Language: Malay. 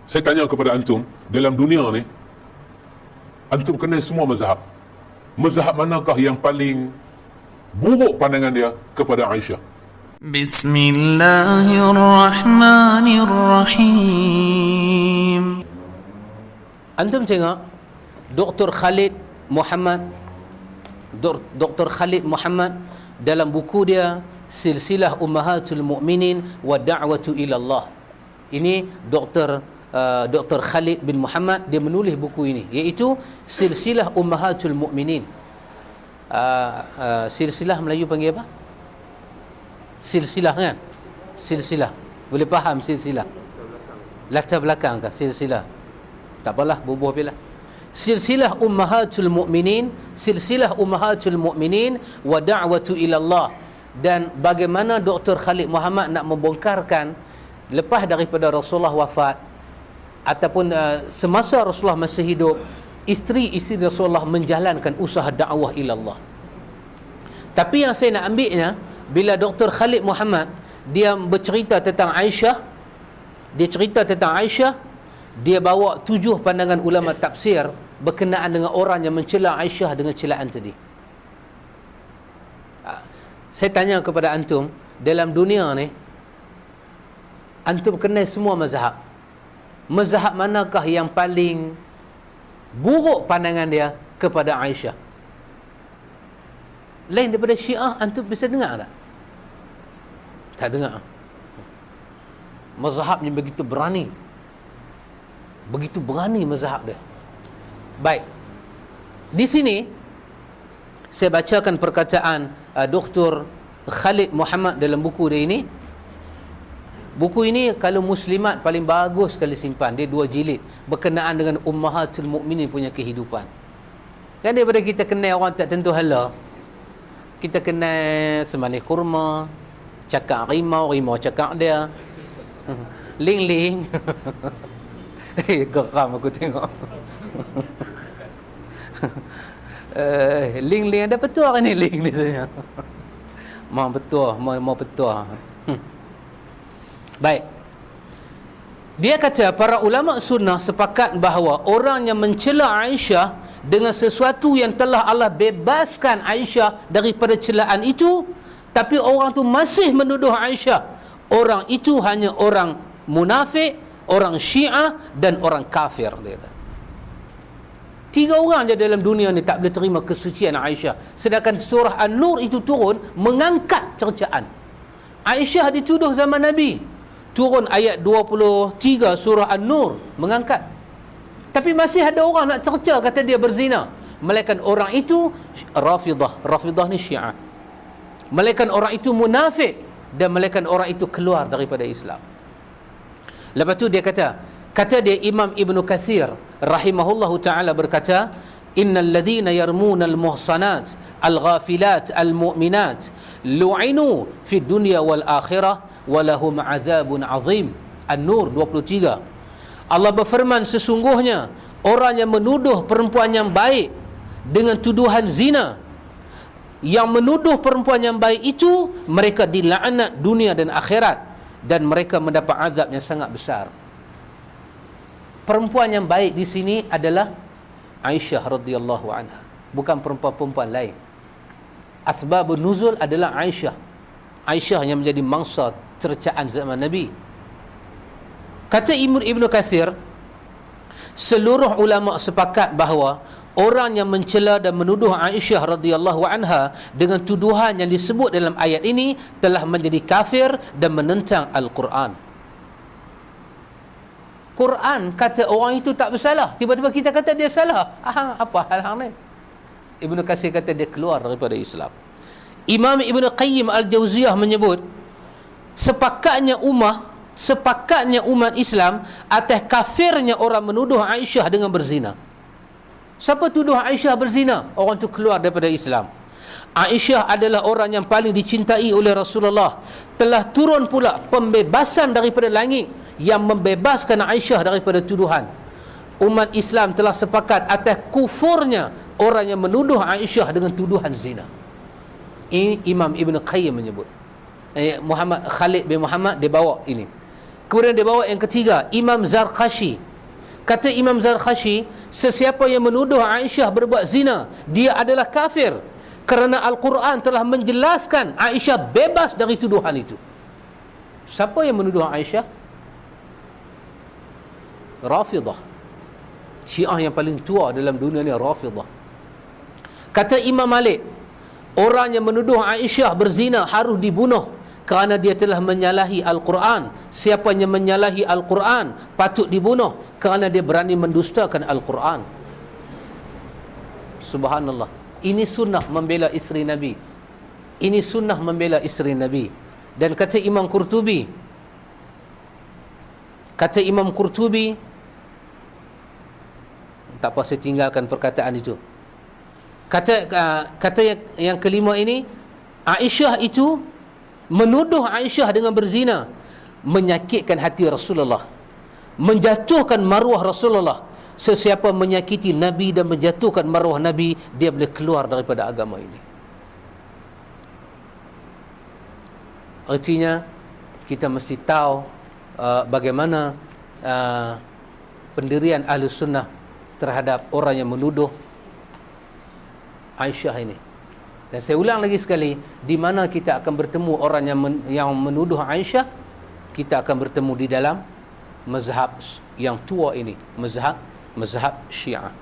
Saya tanya kepada antum, dalam dunia ni antum kenal semua mazhab. Mazhab manakah yang paling buruk pandangan dia kepada Aisyah? Bismillahirrahmanirrahim. Antum tengok Dr. Khalid Muhammad dalam buku dia Silsilah Ummahatul Mu'minin wa Da'watu ila Allah. Ini Dr. Khalid bin Muhammad, dia menulis buku ini, iaitu Silsilah Ummahatul Mu'minin. Silsilah Melayu panggil apa? Silsilah kan? Silsilah. Boleh faham silsilah? Latar belakang kah silsilah? Tak apalah, bubuh bila. Silsilah Ummahatul Mu'minin, Silsilah Ummahatul Mu'minin wa Da'watu ila Allah. Dan bagaimana Dr. Khalid Muhammad nak membongkarkan lepas daripada Rasulullah wafat ataupun semasa Rasulullah masih hidup, isteri-isteri Rasulullah menjalankan usaha dakwah ila Allah. Tapi yang saya nak ambilnya, bila Dr. Khalid Muhammad dia bercerita tentang Aisyah, dia bawa 7 pandangan ulama tafsir berkenaan dengan orang yang mencela Aisyah dengan celaan tadi. Saya tanya kepada antum, dalam dunia ni antum kenal semua mazhab. Mazhab manakah yang paling buruk pandangan dia kepada Aisyah? Lain daripada Syiah, antum bisa dengar tak? Tak dengar. Mazhabnya begitu berani. Begitu berani mazhab dia. Baik. Di sini saya bacakan perkataan Dr. Khalid Muhammad dalam buku dia ini. Buku ini kalau muslimat paling bagus sekali simpan. Dia 2 jilid berkenaan dengan Ummahatul Mukminin punya kehidupan. Kan daripada kita kenal orang tak tentu hala, kita kenal semanis kurma, cakap rimau cakap dia. Ling-ling. Geram aku tengok. Ling-ling ada betul ni ling ni tanya. Mau betul. Baik. Dia kata para ulama sunnah sepakat bahawa orang yang mencela Aisyah dengan sesuatu yang telah Allah bebaskan Aisyah daripada celaan itu, tapi orang tu masih menuduh Aisyah, orang itu hanya orang munafik, orang Syiah dan orang kafir, dia kata. 3 orang je dalam dunia ni tak boleh terima kesucian Aisyah. Sedangkan surah An-Nur itu turun mengangkat cercaan. Aisyah dituduh zaman Nabi. Turun ayat 23 surah An-Nur mengangkat. Tapi masih ada orang nak cerca kata dia berzina. Melainkan orang itu Rafidah. Rafidah ni Syiah. Melainkan orang itu munafik dan melainkan orang itu keluar daripada Islam. Lepas tu dia kata dia Imam Ibn Kathir rahimahullahu ta'ala berkata, innal ladhina yarmuna al-muhsanat al-ghafilat al-mu'minat lu'inu fi dunya wal akhirah walahum azabun azim. An-Nur 23. Allah berfirman, sesungguhnya orang yang menuduh perempuan yang baik dengan tuduhan zina, yang menuduh perempuan yang baik itu mereka dilaknat dunia dan akhirat dan mereka mendapat azab yang sangat besar. Perempuan yang baik di sini adalah Aisyah radhiyallahu anha, bukan perempuan-perempuan lain. Asbabun nuzul adalah Aisyah. Aisyah yang menjadi mangsa cercaan zaman Nabi. Kata Ibn Kathir, seluruh ulama sepakat bahawa orang yang mencela dan menuduh Aisyah radhiyallahu anha dengan tuduhan yang disebut dalam ayat ini telah menjadi kafir dan menentang Al-Quran. Quran kata orang itu tak bersalah, tiba-tiba kita kata dia salah. Apa hal-hal ni? Ibn Kathir kata dia keluar daripada Islam. Imam Ibn Qayyim Al-Jauziyah menyebut sepakatnya umat Islam atas kafirnya orang menuduh Aisyah dengan berzina. Siapa tuduh Aisyah berzina? Orang tu keluar daripada Islam. Aisyah adalah orang yang paling dicintai oleh Rasulullah. Telah turun pula pembebasan daripada langit yang membebaskan Aisyah daripada tuduhan. Umat Islam telah sepakat atas kufurnya orang yang menuduh Aisyah dengan tuduhan zina. Ini Imam Ibn Qayyim menyebut. Muhammad Khalid bin Muhammad dia bawa ini. Kemudian dia bawa yang ketiga, Imam Zarqashi. Kata Imam Zarqashi, sesiapa yang menuduh Aisyah berbuat zina, dia adalah kafir, kerana Al-Quran telah menjelaskan Aisyah bebas dari tuduhan itu. Siapa yang menuduh Aisyah? Rafidah. Syiah yang paling tua dalam dunia ni, Rafidah. Kata Imam Malik, orang yang menuduh Aisyah berzina harus dibunuh kerana dia telah menyalahi Al-Quran. Siapa yang menyalahi Al-Quran patut dibunuh kerana dia berani mendustakan Al-Quran. Subhanallah. Ini sunnah membela isteri Nabi. Ini sunnah membela isteri Nabi. Dan kata Imam Qurtubi, tak apa, saya tinggalkan perkataan itu. Kata yang kelima ini, Aisyah itu, menuduh Aisyah dengan berzina menyakitkan hati Rasulullah, menjatuhkan maruah Rasulullah. Sesiapa menyakiti Nabi dan menjatuhkan maruah Nabi, dia boleh keluar daripada agama ini. Artinya kita mesti tahu bagaimana pendirian Ahli Sunnah terhadap orang yang menuduh Aisyah ini. Dan saya ulang lagi sekali, di mana kita akan bertemu orang yang menuduh Aisyah? Kita akan bertemu di dalam mazhab yang tua ini, mazhab Syiah.